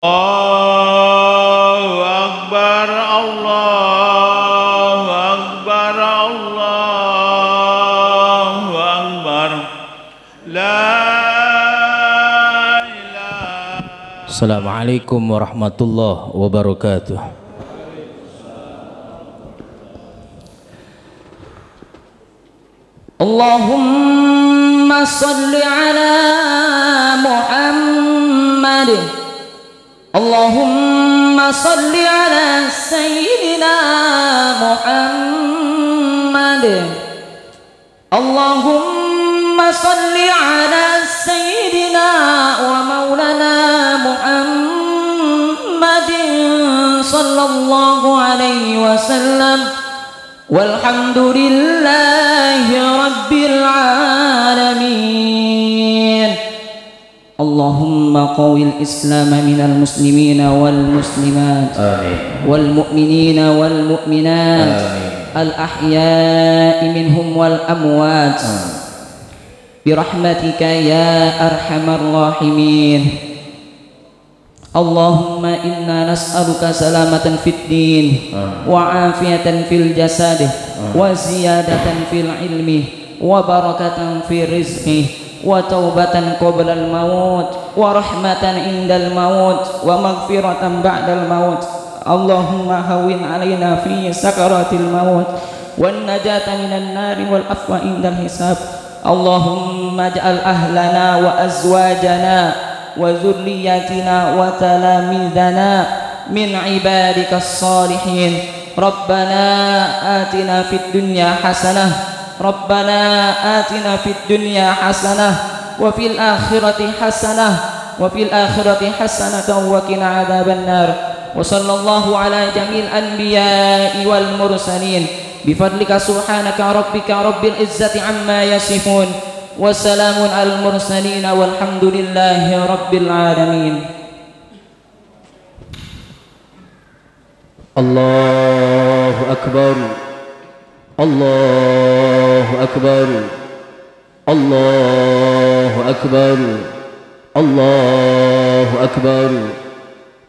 Allahu Akbar, Allahu Akbar, Allahu Akbar. La ilaha. Assalamualaikum warahmatullahi wabarakatuh. Allahumma salli ala Muhammad. Allahumma salli ala Sayyidina Muhammad. Allahumma salli ala Sayyidina wa maulana Muhammadin sallallahu alaihi wasallam. Walhamdulillahi rabbil alamin. Allahumma qawil islam minal muslimina wal muslimat, amin, wal mu'minina wal mu'minat, amin, al ahya'i minhum wal amwat, birahmatika ya arhamar rahimin. Allahumma inna nas'aluka salamatan fid din wa afiyatan fil jasad wa ziyadatan fil ilmi wa barakatan fil rizqi wa taubatan qabla al maut wa rahmatan indal maut wa maghfiratan ba'dal maut. Allahumma hawwin alaina fi sakaratil maut wan najata minan nari wal afwa indal hisab. Allahumma ij'al ahlana wa azwajana wa zurriyatina wa talamidana min ibadikas salihin. Rabbana atina fid dunya hasanah, Rabbana atina fid dunya hasanah wa fil akhirati hasanah wa fil akhirati hasanatan wa qina adzabannar. Wa sallallahu ala jamil anbiya'i wal mursalin bifadlika subhanaka rabbika rabbil izzati amma yasifun. Wassalamun al mursalin walhamdulillahi rabbil alamin. Allahu akbar, Allahu akbar, Allahu akbar, Allahu akbar,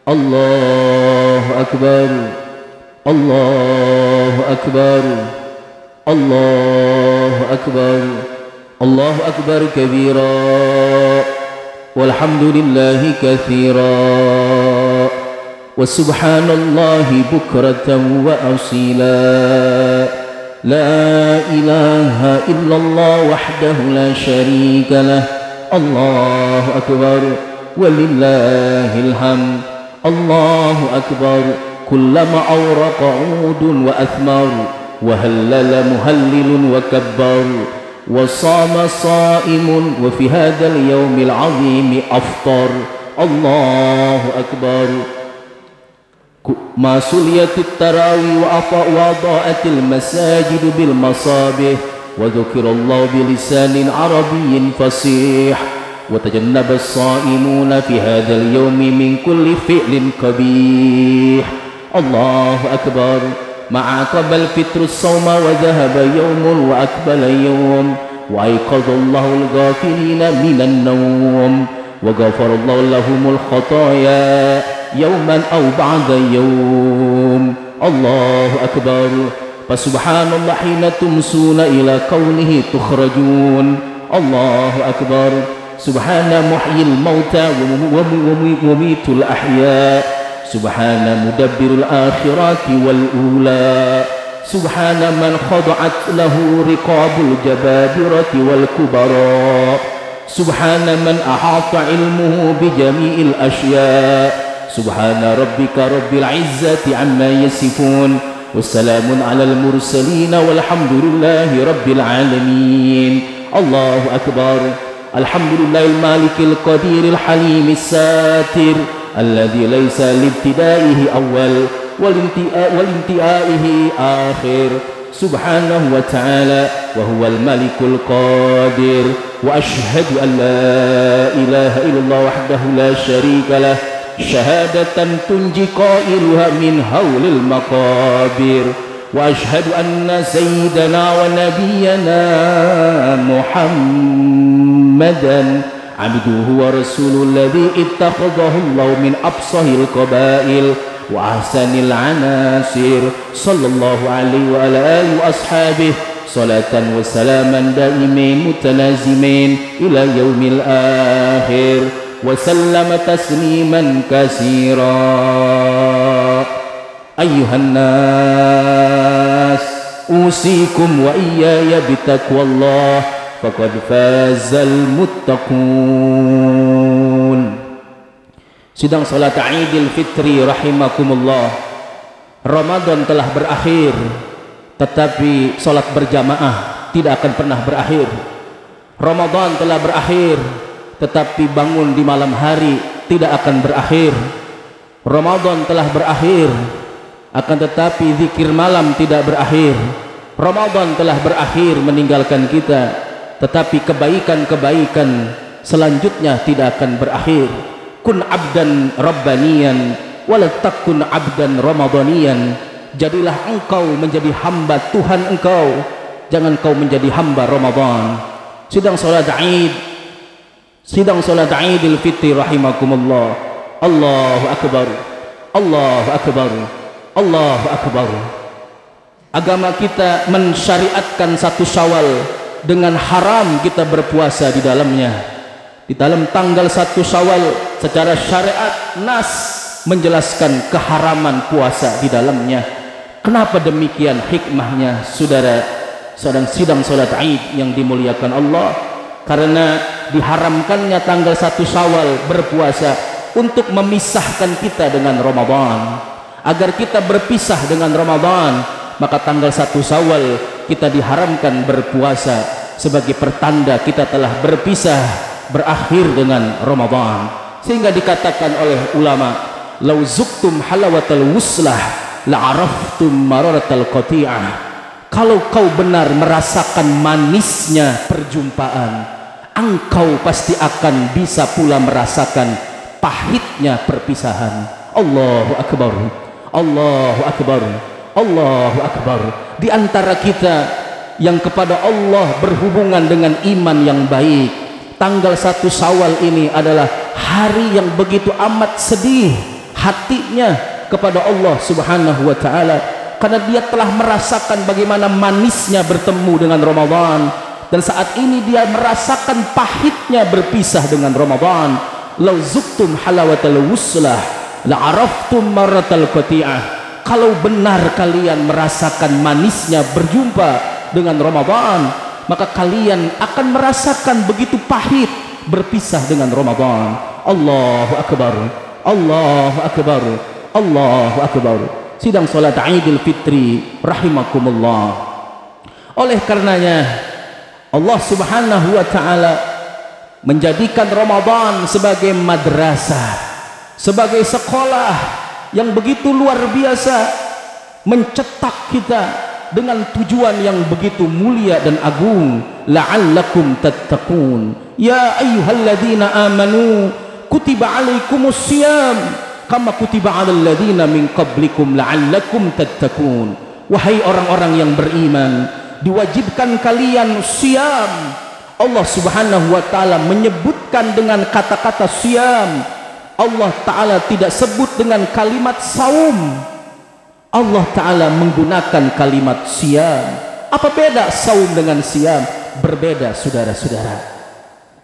Allahu akbar, Allahu akbar, Allahu akbar. Allahu akbar kabira walhamdulillahi kathira wa subhanallahi bukratan wa asila. La ilaha illallah wahdahu la sharika lah. Allahu akbar walillahil hamd. Allahu akbar kullama awraqa udun wa athmar wa hallala muhallilun wa kabbar وصام صائم وفي هذا اليوم العظيم أفطر. الله أكبر. ما صليت التراوي وأضاءت المساجد بالمصابيح وذكر الله بلسان عربي فصيح وتجنب الصائمون في هذا اليوم من كل فعل قبيح. الله أكبر. ما عقب الفطر الصوم وذهب يوم وأقبل يوم وأيقظ الله الغافلين من النوم وغفر الله لهم الخطايا يوما أو بعد يوم. الله أكبر. فسبحان الله حين تمسون إلى كونه تخرجون. الله أكبر. سبحان محيي الموتى ومميت الأحياء. سبحان مدبر الآخرات والأولى. سبحان من خضعت له رقاب الجبابرة والكبراء. سبحان من أحاط علمه بجميع الأشياء. سبحان ربك رب العزة عما يصفون والسلام على المرسلين والحمد لله رب العالمين. الله أكبر. الحمد لله المالك القدير الحليم الساتر الذي ليس لابتدائه أول والانتهائه آخر سبحانه وتعالى وهو الملك القادر. وأشهد أن لا إله إلا الله وحده لا شريك له شهادة تنجي قائلها من هول المقابر. وأشهد أن سيدنا ونبينا محمدا abduhu wa rasulul ladzi ittakhadhahu Allah min absahil qabail wa ahsanil anasir sallallahu alaihi wa ala alihi wa ashabihi salatan wa salaman daimin mutalazimin ila yaumil akhir wa sallama tasliman katsira. Ayyuhan nas usikum wa iyaya bitaqwallah faqad fazal muttaqun. Sidang salat Idul Fitri rahimakumullah. Ramadan telah berakhir, tetapi salat berjamaah tidak akan pernah berakhir. Ramadan telah berakhir, tetapi bangun di malam hari tidak akan berakhir. Ramadan telah berakhir, akan tetapi zikir malam tidak berakhir. Ramadan telah berakhir meninggalkan kita, tetapi kebaikan-kebaikan selanjutnya tidak akan berakhir. Kun abdan rabbaniyan wala takun abdan ramadaniyan. Jadilah engkau menjadi hamba Tuhan engkau, jangan kau menjadi hamba Ramadan. Sidang salat Id, sidang salat Idul Fitri rahimakumullah. Allahu akbar, Allahu akbar, Allahu akbar. Agama kita mensyariatkan 1 Syawal dengan haram kita berpuasa di dalamnya. Di dalam tanggal 1 Syawal secara syariat nas menjelaskan keharaman puasa di dalamnya. Kenapa demikian hikmahnya, saudara? Sidang salat Id yang dimuliakan Allah, karena diharamkannya tanggal 1 Syawal berpuasa untuk memisahkan kita dengan Ramadan. Agar kita berpisah dengan Ramadan, maka tanggal 1 Syawal kita diharamkan berpuasa sebagai pertanda kita telah berpisah, berakhir dengan Ramadan. Sehingga dikatakan oleh ulama, lau zuktum halawatal wuslah la'araftum mararatal qati'ah. Kalau kau benar merasakan manisnya perjumpaan, engkau pasti akan bisa pula merasakan pahitnya perpisahan. Allahu akbar, Allahu akbar, Allahu akbar. Di antara kita yang kepada Allah berhubungan dengan iman yang baik, tanggal 1 Syawal ini adalah hari yang begitu amat sedih hatinya kepada Allah Subhanahu wa taala, karena dia telah merasakan bagaimana manisnya bertemu dengan Ramadan, dan saat ini dia merasakan pahitnya berpisah dengan Ramadan. Lau zuktum halawatal wuslah la'araftum marratal qati'ah. Kalau benar kalian merasakan manisnya berjumpa dengan Ramadan, maka kalian akan merasakan begitu pahit berpisah dengan Ramadan. Allahu akbar, Allahu akbar, Allahu akbar. Sidang salat Idul Fitri rahimakumullah. Oleh karenanya Allah Subhanahu wa taala menjadikan Ramadan sebagai madrasah, sebagai sekolah yang begitu luar biasa, mencetak kita dengan tujuan yang begitu mulia dan agung. La'allakum tattaqun. Ya ayyuhalladzina amanu kutiba alaikumusiyam kama kutiba alal ladzina min qablikum la'allakum tattaqun. Wahai orang-orang yang beriman, diwajibkan kalian siam. Allah Subhanahu wa taala menyebutkan dengan kata-kata siam. Allah taala tidak sebut dengan kalimat saum. Allah taala menggunakan kalimat siam. Apa beda saum dengan siam? Berbeda, saudara-saudara.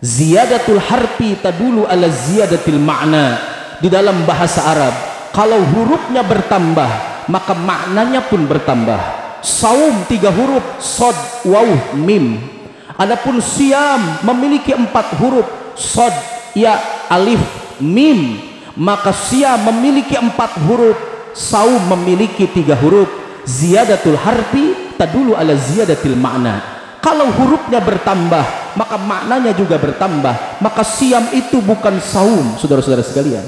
Ziyadatul harfi tadulu ala ziyadatil makna. Di dalam bahasa Arab, kalau hurufnya bertambah, maka maknanya pun bertambah. Saum 3 huruf, sod, waw, mim. Adapun siam memiliki 4 huruf, sod, ya, alif, mim. Maka siam memiliki 4 huruf, saum memiliki 3 huruf. Ziyadatul harfi tadulu ala ziyadatil makna. Kalau hurufnya bertambah, maka maknanya juga bertambah. Maka siam itu bukan saum, saudara-saudara sekalian.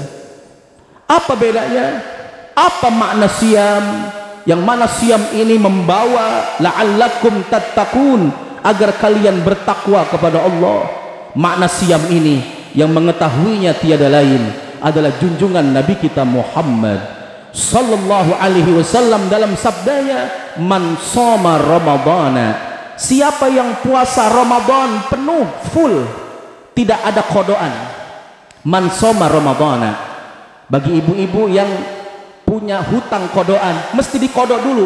Apa bedanya? Apa makna siam? Yang mana siam ini membawa la'allakum tattaqun, agar kalian bertakwa kepada Allah. Makna siam ini yang mengetahuinya tiada lain adalah junjungan Nabi kita Muhammad sallallahu alaihi wasallam dalam sabdanya, man shoma ramadhana, siapa yang puasa Ramadan penuh full tidak ada kodoan. Man soma Ramadhana, bagi ibu-ibu yang punya hutang kodoan mesti dikodok dulu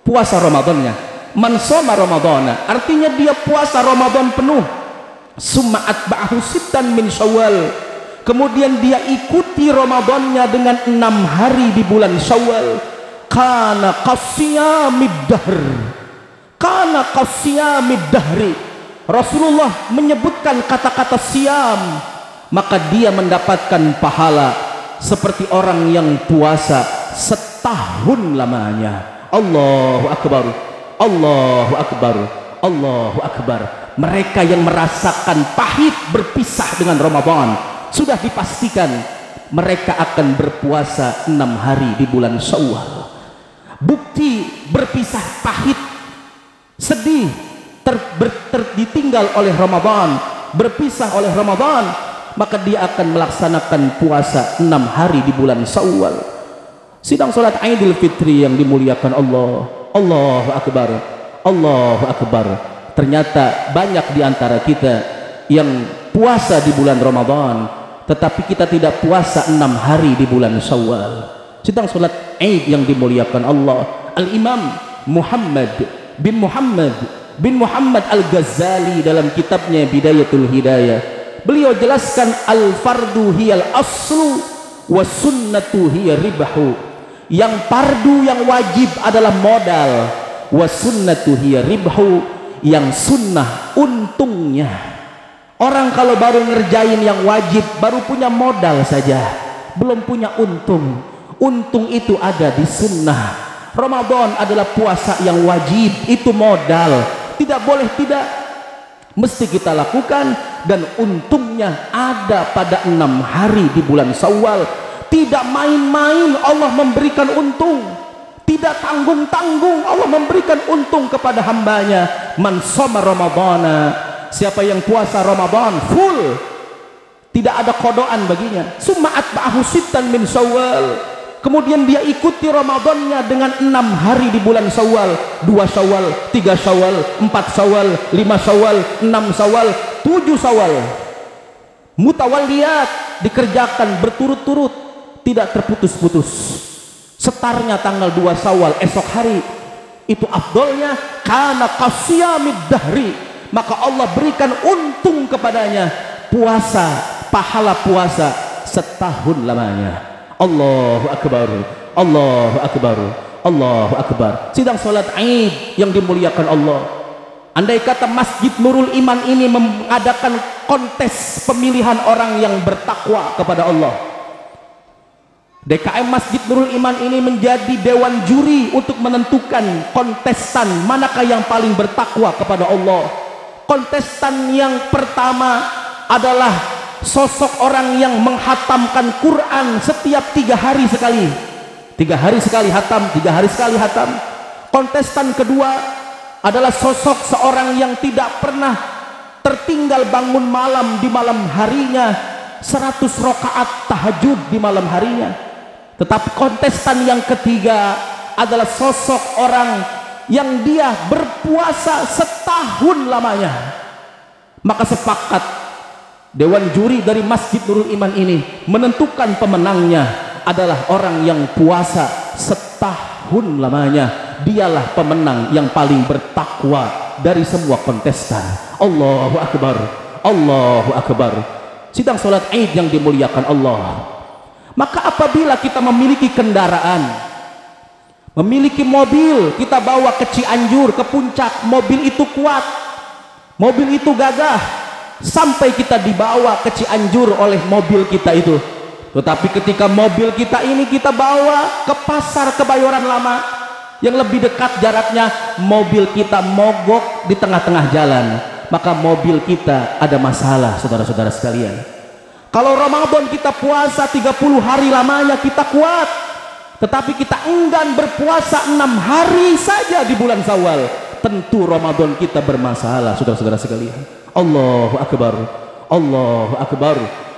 puasa Ramadannya. Man soma Ramadhana artinya dia puasa Ramadan penuh, summa atba'ahu sittan min Syawal, kemudian dia ikuti Ramadannya dengan 6 hari di bulan Syawal. Kana qasiyamid dahr, kana qasiyamid dahri. Rasulullah menyebutkan kata-kata siam, maka dia mendapatkan pahala seperti orang yang puasa setahun lamanya. Allahu akbar, Allahu akbar, Allahu akbar. Mereka yang merasakan pahit berpisah dengan Ramadan, sudah dipastikan mereka akan berpuasa 6 hari di bulan Syawal. Bukti berpisah pahit, sedih, ditinggal oleh Ramadan, berpisah oleh Ramadan, maka dia akan melaksanakan puasa 6 hari di bulan Syawal. Sidang salat Idul Fitri yang dimuliakan Allah. Allahu akbar, Allahu akbar. Ternyata banyak di antara kita yang puasa di bulan Ramadan, tetapi kita tidak puasa 6 hari di bulan Syawal. Sidang salat Id yang dimuliakan Allah. Al-Imam Muhammad bin Muhammad Al-Ghazali dalam kitabnya Bidayatul Hidayah, beliau jelaskan al-fardu hiyal aslu wa sunnatu hiya ribahu. Yang fardu, yang wajib adalah modal, wa sunnatu hiya ribahu, yang sunnah untungnya. Orang kalau baru ngerjain yang wajib baru punya modal saja, belum punya untung. Untung itu ada di sunnah. Ramadan adalah puasa yang wajib, itu modal, tidak boleh tidak, mesti kita lakukan, dan untungnya ada pada 6 hari di bulan Syawal. Tidak main-main Allah memberikan untung, tidak tanggung-tanggung Allah memberikan untung kepada hambanya. Man shoma Ramadhana, siapa yang puasa Ramadan full, tidak ada kodoan baginya. Summa atba'ahu sittan min Syawal, kemudian dia ikuti Ramadannya dengan 6 hari di bulan Syawal. 2 Syawal, 3 Syawal, 4 Syawal, 5 Syawal, 6 Syawal, 7 Syawal. Mutawalliyat, dikerjakan berturut-turut, tidak terputus-putus. Setarnya tanggal 2 Syawal esok hari, itu afdolnya. Kana qasiyamid dahri, maka Allah berikan untung kepadanya puasa, pahala puasa setahun lamanya. Allahu akbar, Allahu akbar, Allahu akbar. Sidang salat Id yang dimuliakan Allah. Andai kata Masjid Nurul Iman ini mengadakan kontes pemilihan orang yang bertakwa kepada Allah, DKM Masjid Nurul Iman ini menjadi dewan juri untuk menentukan kontestan manakah yang paling bertakwa kepada Allah. Kontestan yang pertama adalah sosok orang yang menghatamkan Quran setiap 3 hari sekali. 3 hari sekali hatam, 3 hari sekali hatam. Kontestan kedua adalah sosok seorang yang tidak pernah tertinggal bangun malam di malam harinya, 100 rakaat tahajud di malam harinya. Tetapi kontestan yang ketiga adalah sosok orang yang dia berpuasa setahun lamanya. Maka sepakat dewan juri dari Masjid Nurul Iman ini menentukan pemenangnya adalah orang yang puasa setahun lamanya. Dialah pemenang yang paling bertakwa dari semua kontestan. Allahu akbar, Allahu akbar. Sidang salat Id yang dimuliakan Allah. Maka apabila kita memiliki kendaraan, memiliki mobil, kita bawa ke Cianjur, ke puncak, mobil itu kuat, mobil itu gagah, sampai kita dibawa ke Cianjur oleh mobil kita itu. Tetapi ketika mobil kita ini kita bawa ke pasar Kebayoran Lama yang lebih dekat jaraknya, mobil kita mogok di tengah-tengah jalan, maka mobil kita ada masalah, saudara-saudara sekalian. Kalau Ramadan kita puasa 30 hari lamanya kita kuat, tetapi kita enggan berpuasa 6 hari saja di bulan Syawal, tentu Ramadan kita bermasalah, saudara-saudara sekalian. Allahu akbar, Allahu akbar,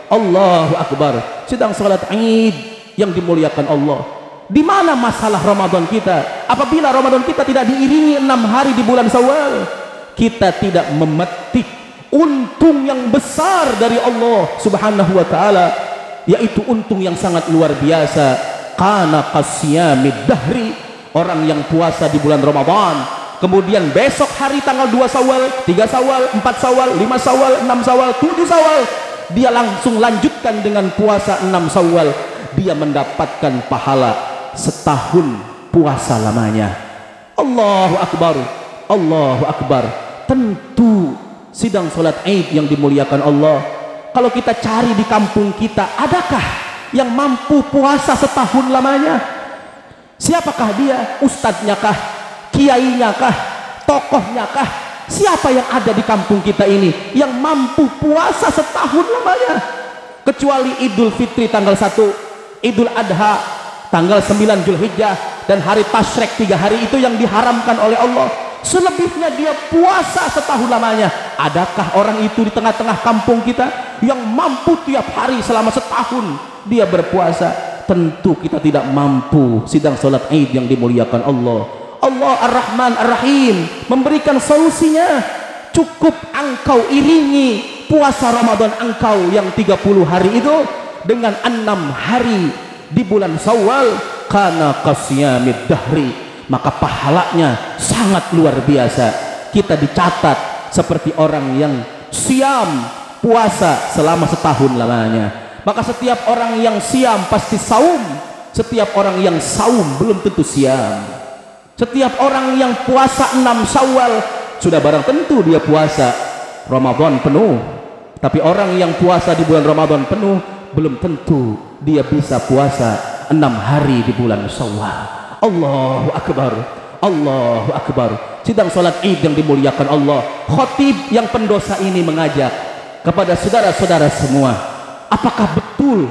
Allahu akbar. Sidang salat Id yang dimuliakan Allah. Di mana masalah Ramadan kita? Apabila Ramadan kita tidak diiringi 6 hari di bulan Syawal, kita tidak memetik untung yang besar dari Allah Subhanahu wa taala, yaitu untung yang sangat luar biasa. Kana qasyamid dahri, orang yang puasa di bulan Ramadan, kemudian besok hari tanggal 2 Syawal, 3 Syawal, 4 Syawal, 5 Syawal, 6 Syawal, 7 Syawal, dia langsung lanjutkan dengan puasa 6 Syawal, dia mendapatkan pahala setahun puasa lamanya. Allahu Akbar, Allahu Akbar. Tentu sidang salat Id yang dimuliakan Allah, kalau kita cari di kampung kita, adakah yang mampu puasa setahun lamanya? Siapakah dia? Ustadznya kah? Kiainya kah? Tokohnya kah? Siapa yang ada di kampung kita ini yang mampu puasa setahun lamanya? Kecuali Idul Fitri tanggal 1, Idul Adha tanggal 9 Zulhijjah, dan hari Tasyrik 3 hari itu yang diharamkan oleh Allah. Selebihnya dia puasa setahun lamanya. Adakah orang itu di tengah-tengah kampung kita yang mampu tiap hari selama setahun dia berpuasa? Tentu kita tidak mampu. Sidang salat Id yang dimuliakan Allah, Allah Ar-Rahman Ar-Rahim memberikan solusinya. Cukup engkau iringi puasa Ramadan engkau yang 30 hari itu dengan 6 hari di bulan Syawal, kana qasyamid dahri, maka pahalanya sangat luar biasa. Kita dicatat seperti orang yang siam puasa selama setahun lamanya. Maka setiap orang yang siam pasti saum, setiap orang yang saum belum tentu siam. Setiap orang yang puasa 6 Syawal sudah barang tentu dia puasa Ramadan penuh. Tapi orang yang puasa di bulan Ramadan penuh belum tentu dia bisa puasa 6 hari di bulan Syawal. Allahu Akbar, Allahu Akbar. Sidang salat Id yang dimuliakan Allah, khatib yang pendosa ini mengajak kepada saudara-saudara semua, apakah betul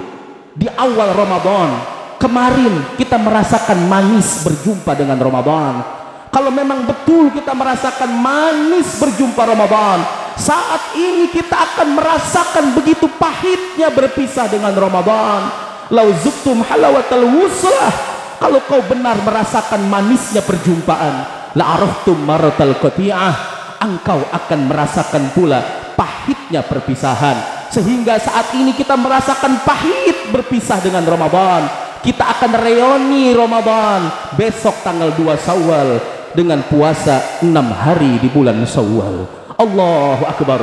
di awal Ramadan kemarin kita merasakan manis berjumpa dengan Ramadan? Kalau memang betul kita merasakan manis berjumpa Ramadan, saat ini kita akan merasakan begitu pahitnya berpisah dengan Ramadan. Lau zuktum halawatal wuslah, kalau kau benar merasakan manisnya perjumpaan, la araftum maratal qati'ah, engkau akan merasakan pula pahitnya perpisahan. Sehingga saat ini kita merasakan pahit berpisah dengan Ramadan. Kita akan reuni Ramadan besok tanggal 2 Syawal dengan puasa 6 hari di bulan Syawal. Allahu Akbar,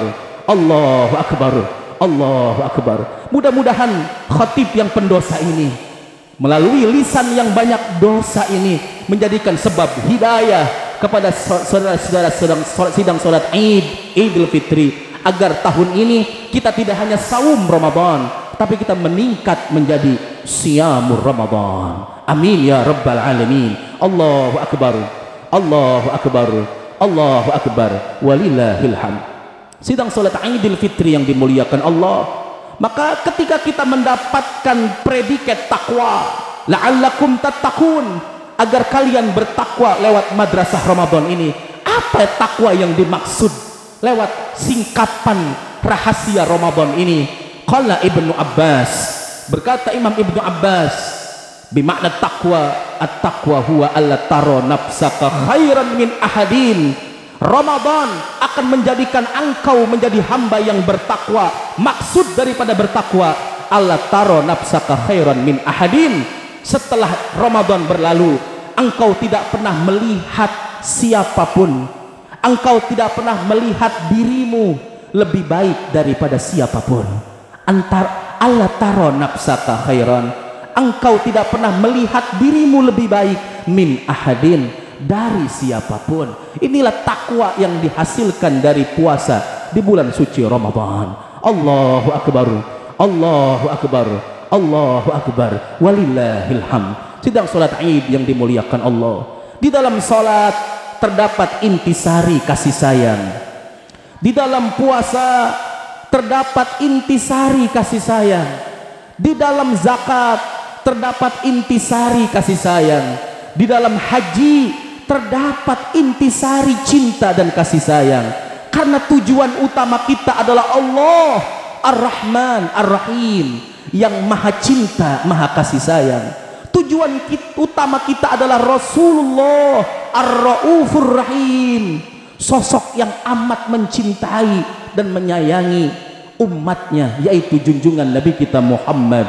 Allahu Akbar, Allahu Akbar. Mudah-mudahan khatib yang pendosa ini melalui lisan yang banyak dosa ini menjadikan sebab hidayah kepada saudara-saudara sidang salat Id, Idul Fitri, agar tahun ini kita tidak hanya saum Ramadan, tapi kita meningkat menjadi siyamur Ramadan. Amin ya rabbal alamin. Allahu Akbar, Allahu Akbar, Allahu Akbar, walillahil hamd. Sidang salat Idul Fitri yang dimuliakan Allah, maka ketika kita mendapatkan predikat takwa, la'allakum tattaqun, agar kalian bertakwa lewat madrasah Ramadan ini. Apa takwa yang dimaksud lewat singkapan rahasia Ramadan ini? Qala Ibnu Abbas, berkata Imam Ibnu Abbas, bimakna taqwa, at-taqwa huwa alla tara nafsaka khairan min ahadin. Ramadan akan menjadikan engkau menjadi hamba yang bertakwa. Maksud daripada bertakwa, alla tara nafsaka khairan min ahadin. Setelah Ramadan berlalu, engkau tidak pernah melihat siapapun, engkau tidak pernah melihat dirimu lebih baik daripada siapapun. Antar alla tara nafsaka khairan, engkau tidak pernah melihat dirimu lebih baik min ahadin, dari siapapun. Inilah takwa yang dihasilkan dari puasa di bulan suci Ramadan. Allahu Akbar, Allahu Akbar, Allahu Akbar, walillahil hamd. Sidang salat Id yang dimuliakan Allah, di dalam salat terdapat intisari kasih sayang. Di dalam puasa terdapat intisari kasih sayang. Di dalam zakat terdapat intisari kasih sayang. Di dalam haji terdapat intisari cinta dan kasih sayang. Karena tujuan utama kita adalah Allah Ar-Rahman Ar-Rahim, yang maha cinta, maha kasih sayang. Tujuan utama kita adalah Rasulullah Ar-Raufur Rahim, sosok yang amat mencintai dan menyayangi umatnya, yaitu junjungan Nabi kita Muhammad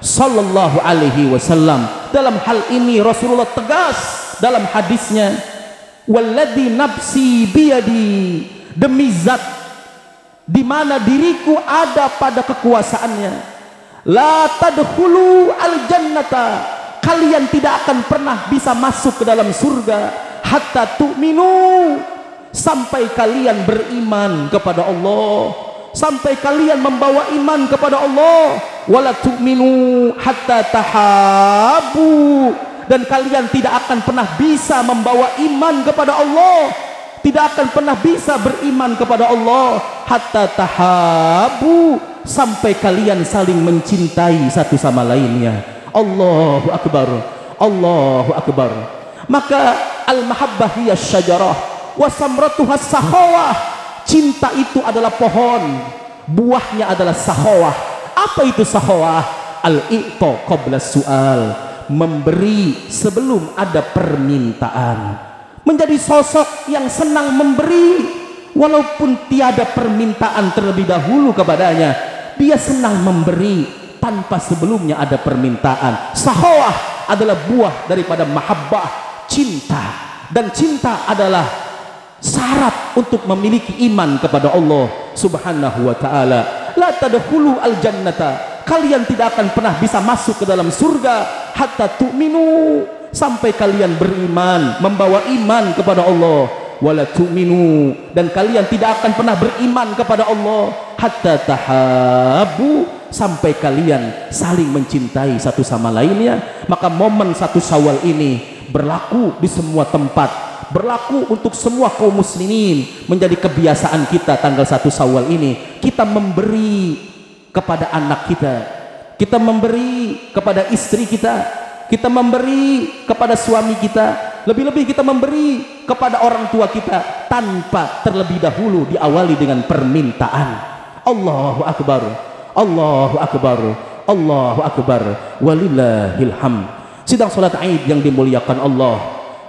sallallahu alaihi wasallam. Dalam hal ini Rasulullah tegas dalam hadisnya, walladzi nafsi biyadi, demi zat di mana diriku ada pada kekuasaannya, la tadkhulu al jannata, kalian tidak akan pernah bisa masuk ke dalam surga hatta tu'minu, sampai kalian beriman kepada Allah, sampai kalian membawa iman kepada Allah, wala tu'minu hatta tahabu, dan kalian tidak akan pernah bisa membawa iman kepada Allah, tidak akan pernah bisa beriman kepada Allah hatta tahabu, sampai kalian saling mencintai satu sama lainnya. Allahu akbar, Allahu akbar. Maka al-mahabbah hiya syajarah wa samratuha sakhawah, cinta itu adalah pohon, buahnya adalah sakhawah. Apa itu sakhawah? Al-i'ta qabla su'al, memberi sebelum ada permintaan. Menjadi sosok yang senang memberi walaupun tiada permintaan terlebih dahulu kepadanya, dia senang memberi tanpa sebelumnya ada permintaan. Sakhawah adalah buah daripada mahabbah, cinta, dan cinta adalah syarat untuk memiliki iman kepada Allah subhanahu wa ta'ala. La tadkhulu al jannata, kalian tidak akan pernah bisa masuk ke dalam surga hatta tu'minu, sampai kalian beriman, membawa iman kepada Allah. Wala tu'minu, dan kalian tidak akan pernah beriman kepada Allah hatta tahabu, sampai kalian saling mencintai satu sama lainnya. Maka momen 1 Syawal ini berlaku di semua tempat, berlaku untuk semua kaum muslimin. Menjadi kebiasaan kita tanggal 1 Syawal ini, kita memberi kepada anak kita, kita memberi kepada istri kita, kita memberi kepada suami kita, lebih-lebih kita memberi kepada orang tua kita tanpa terlebih dahulu diawali dengan permintaan. Allahu akbar, Allahu akbar, Allahu akbar, walillahil hamd. Sidang salat Id yang dimuliakan Allah,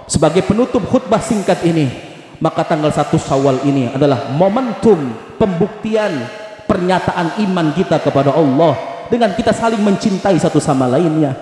sebagai penutup khutbah singkat ini, maka tanggal 1 Syawal ini adalah momentum pembuktian pernyataan iman kita kepada Allah dengan kita saling mencintai satu sama lainnya.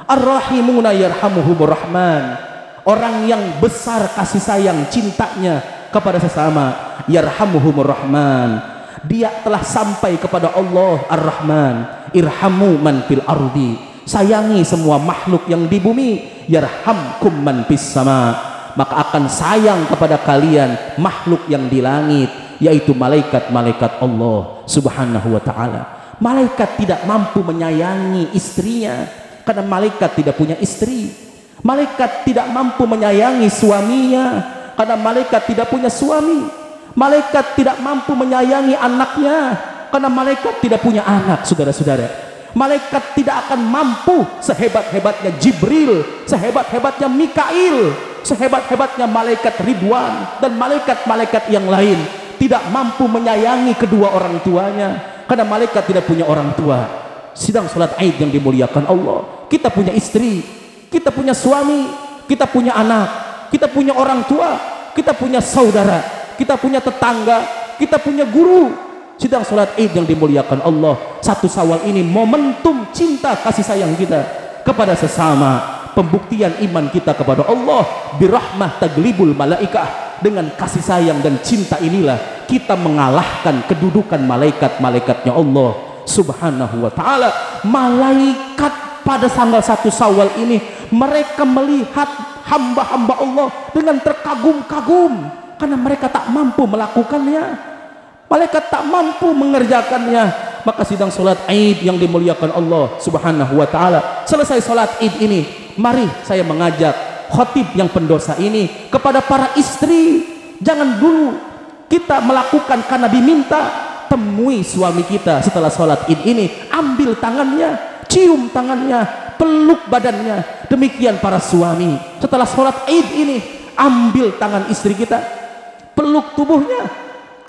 Ar-rahimuna yarhamuhumur rahman, orang yang besar kasih sayang cintanya kepada sesama, yarhamuhumur rahman, dia telah sampai kepada Allah Ar-Rahman. Irhamu man fil ardi, sayangi semua makhluk yang di bumi, yarhamkum man fis sama, maka akan sayang kepada kalian makhluk yang di langit, yaitu malaikat-malaikat Allah subhanahu wa ta'ala. Malaikat tidak mampu menyayangi istrinya karena malaikat tidak punya istri. Malaikat tidak mampu menyayangi suaminya karena malaikat tidak punya suami. Malaikat tidak mampu menyayangi anaknya karena malaikat tidak punya anak. Saudara-saudara, malaikat tidak akan mampu sehebat-hebatnya Jibril, sehebat-hebatnya Mikail, sehebat-hebatnya malaikat Ridwan dan malaikat-malaikat yang lain, tidak mampu menyayangi kedua orang tuanya karena malaikat tidak punya orang tua. Sidang salat Id yang dimuliakan Allah, kita punya istri, kita punya suami, kita punya anak, kita punya orang tua, kita punya saudara, kita punya tetangga, kita punya guru. Sidang salat Id yang dimuliakan Allah, 1 Syawal ini momentum cinta kasih sayang kita kepada sesama, pembuktian iman kita kepada Allah. Birahmah taglibul malaikah, dengan kasih sayang dan cinta inilah kita mengalahkan kedudukan malaikat-malaikatnya Allah subhanahu wa ta'ala. Malaikat pada tanggal 1 Syawal ini, mereka melihat hamba-hamba Allah dengan terkagum-kagum karena mereka tak mampu melakukannya, malaikat tak mampu mengerjakannya. Maka sidang salat Id yang dimuliakan Allah subhanahu wa ta'ala, selesai salat Id ini, mari saya mengajak khatib yang pendosa ini kepada para istri, jangan dulu kita melakukan karena diminta. Temui suami kita setelah sholat Id ini, ambil tangannya, cium tangannya, peluk badannya. Demikian para suami, setelah sholat Id ini, ambil tangan istri kita, peluk tubuhnya,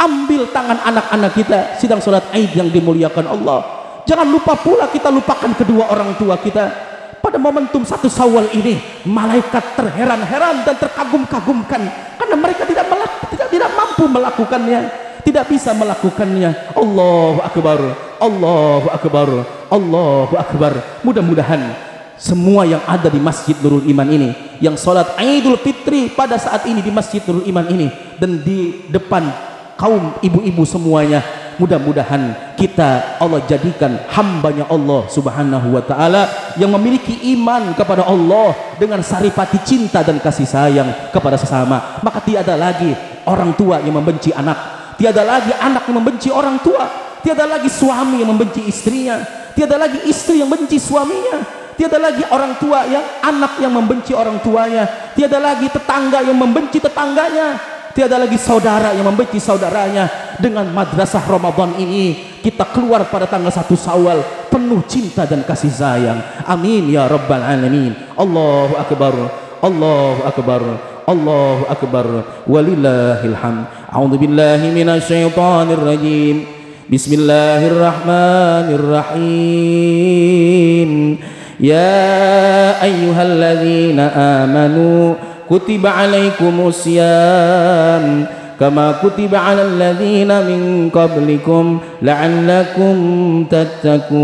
ambil tangan anak-anak kita. Sidang sholat Id yang dimuliakan Allah, jangan lupa pula kita lupakan kedua orang tua kita. Pada momentum 1 Syawal ini, malaikat terheran-heran dan terkagum-kagumkan karena mereka tidak mampu melakukannya, tidak bisa melakukannya. Allahu Akbar, Allahu Akbar, Allahu Akbar. Mudah-mudahan semua yang ada di Masjid Nurul Iman ini, yang sholat Idul Fitri pada saat ini di Masjid Nurul Iman ini, dan di depan kaum ibu-ibu semuanya, mudah-mudahan kita Allah jadikan hambanya Allah subhanahu wa ta'ala yang memiliki iman kepada Allah dengan saripati cinta dan kasih sayang kepada sesama. Maka tiada lagi orang tua yang membenci anak, tiada lagi anak yang membenci orang tua, tiada lagi suami yang membenci istrinya, tiada lagi istri yang benci suaminya, tiada lagi orang tua yang anak yang membenci orang tuanya, tiada lagi tetangga yang membenci tetangganya, tiada lagi saudara yang membenci saudaranya. Dengan madrasah Ramadan ini kita keluar pada tanggal 1 Syawal penuh cinta dan kasih sayang. Amin ya rabbal alamin. Allahu Akbar, Allahu Akbar, Allahu Akbar, walillahil hamd. A'udzu billahi minasyaitonir rajim. Bismillahirrahmanirrahim. Ya ayyuhalladzina amanu kutiba alaikumus syiyam kama kutiba alal ladzina min qablikum la'allakum tattaqun.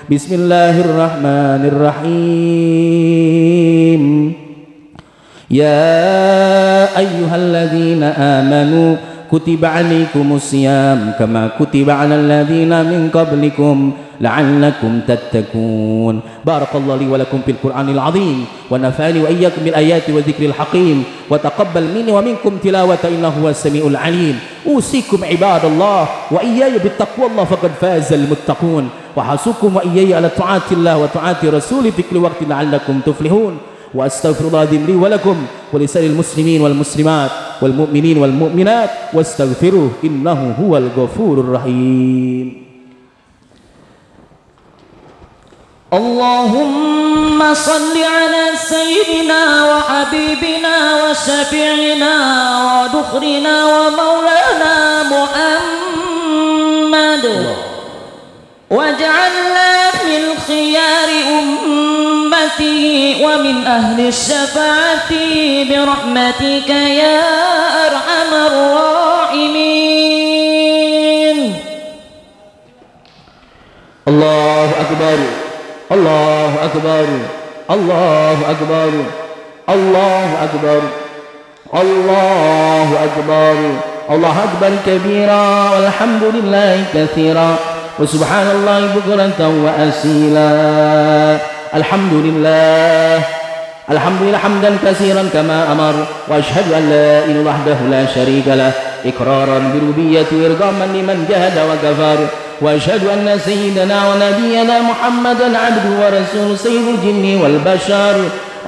Bismillahirrahmanirrahim. Ya ayyuhalladzina amanu kutiba alaikumus syiyam kama kutiba alal ladzina min qablikum la'allakum tattaqun. Barakallahu li wa lakum fil Qur'anil azim wa nafa'ani wa iyyakum bil ayati wa dzikril hakim wa taqabbal minni wa minkum tilawata innahu huwas samiul alim. Usikum ibadallah wa iyaya bit taqwallah faqad fazal muttaqun wa hasukum wa iyaya ala ta'atillah wa ta'ati rasuli fi kulli waqtin la'allakum tuflihun. Wa astaghfirullah li wa lakum wa lisa'il muslimin wal muslimat wal mu'minin wal mu'minat wastaghfiruh innahu huwal ghafurur rahim. Allahumma salli ala sayyidina wa habibina wa syafi'ina wa dukhrina wa maulana Muhammad waj'alna min khiyari ummatihi wa min ahli syafa'ati birahmatika ya arhamar rahimin. Allahu Akbar, Allahu Akbar, Allahu Akbar, Allahu Akbar, Allahu Akbar, Allahu Akbar kabira walhamdulillahi katsira wa subhanallahi bukratan wa asila. Alhamdulillah, alhamdulillah hamdan katsiran kama amar wa asyhadu an la ilaha wahdahu la syarika lah iqraran bi rububiyyati wa irghaman liman jahada wa kafar. وأشهد أن سيدنا ونبينا محمدا عبده ورسوله سيد الجن والبشر.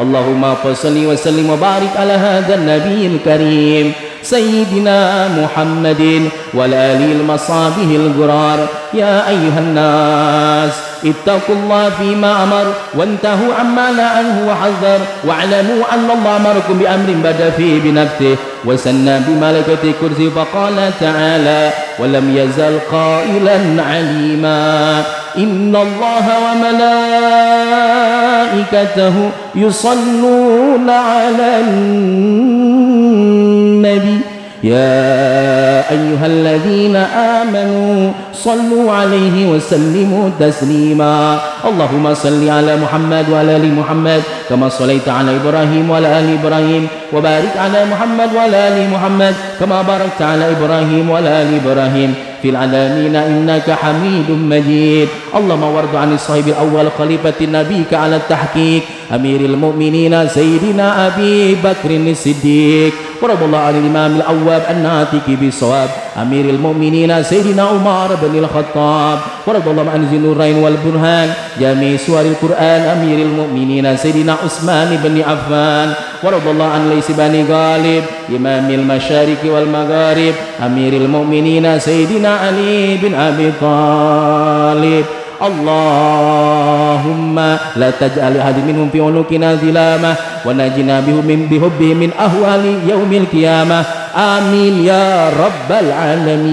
اللهم صل وسلم وبارك على هذا النبي الكريم سيدنا محمد وعلى آله وصحبه الغرار. يا أيها الناس اتقوا الله فيما أمر وانتهوا عما نهى عنه وحذر واعلموا أن الله أمركم بأمر بدأ فيه بنفسه وسنى بملائكته الكرسي فقال تعالى ولم يزل قائلا عليما إن الله وملائكته يصلون على النبي يا أيها الذين آمنوا صلوا عليه وسلموا تسليما. اللهم صل على محمد وعلى آل محمد كما صليت على إبراهيم وعلى آل إبراهيم وبارك على محمد وعلى آل محمد كما باركت على إبراهيم وعلى آل إبراهيم في العالمين إنك حميد مجيد. اللهم وارض عن الصحيب الأول خليفة نبيك على التحقيق أمير المؤمنين سيدنا أبي بكر الصديق ورضي الله عن الإمام الأواب الناطق بالصواب أمير المؤمنين سيدنا عمر بن الخطاب ورضي الله عن ذي النورين والبرهان جميع سور القرآن أمير المؤمنين سيدنا عثمان بن عفان ورضي الله عن ليث بن غالب إمام المشارق والمغارب أمير المؤمنين سيدنا علي بن أبي طالب. اللهم لا تجعل أحد منهم في عنقنا ظلامة ونجنا بحبهم من أهوال يوم القيامة. آمين يا رب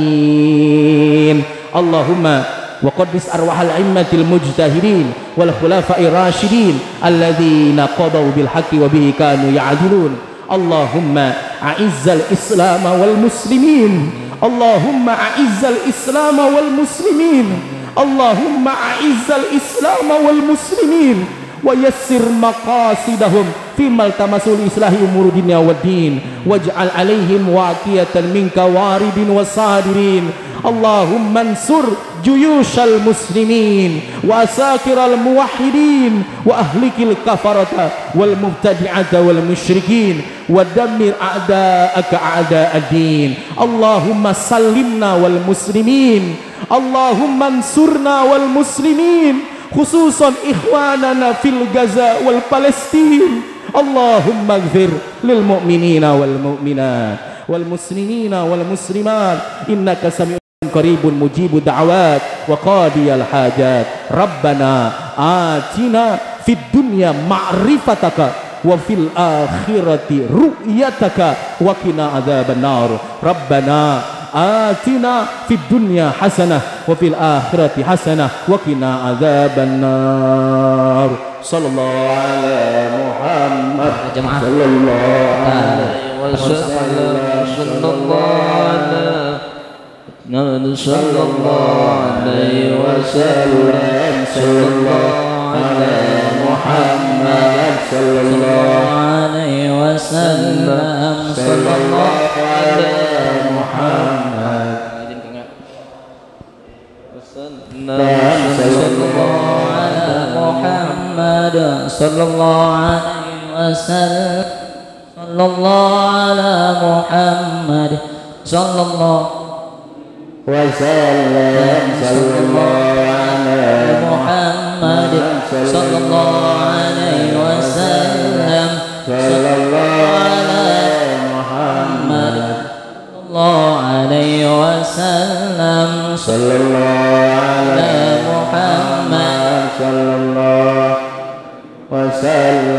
العالمين. اللهم وقدس أرواح الأئمة المجتهدين والخلفاء الراشدين الذين قضوا بالحق وبه كانوا يعدلون. اللهم a'izzal Islam wal muslimin. Allahumma a'izzal Islam wal muslimin. Allahumma a'izzal Islam wal muslimin wa yassir maqasidahum fi maltamasul islahi umur dunya wad din waj'al alaihim waqiyatan minka waridin wasadirin. Allahumma ansur juyushal muslimin wa asakiral muwahhidin wa ahlikil kafarata wal mubtadi'ata wal musyrikin wa dammir a'da'aka a'da'ad-din. Allahumma sallimna wal muslimin. Allahumma ansurna wal muslimin, khususan ikhwanana fil Gaza wal Palestin. Allahumma ighfir lil mu'minina wal mu'minat wal muslimina wal muslimat innaka sami'un qaribun mujibud da'awat wa qadiyal hajat. Rabbana atina fid dunya ma'rifataka wa fil akhirati ru'yataka wa qina adzabannar. Rabbana atina fid dunya hasanah wa fil akhirati hasanah wa qina adzabannar. Sallallahu ala Muhammad sallallahu alaihi wasallam. Sallallahu alaihi wasallam. Sallallahu ala Muhammad sallallahu alaihi wasallam. Sallallahu ala Muhammad sallallahu ala Muhammad sallallahu alaihi wasallam. Sallallahu ala Muhammad sallallahu wasallam. Sallallahu ala Muhammad sallallahu alaihi wasallam. Sallallahu ala Muhammad sallallahu alaihi wasallam. Sallallahu ala Muhammad sallallahu wasallam.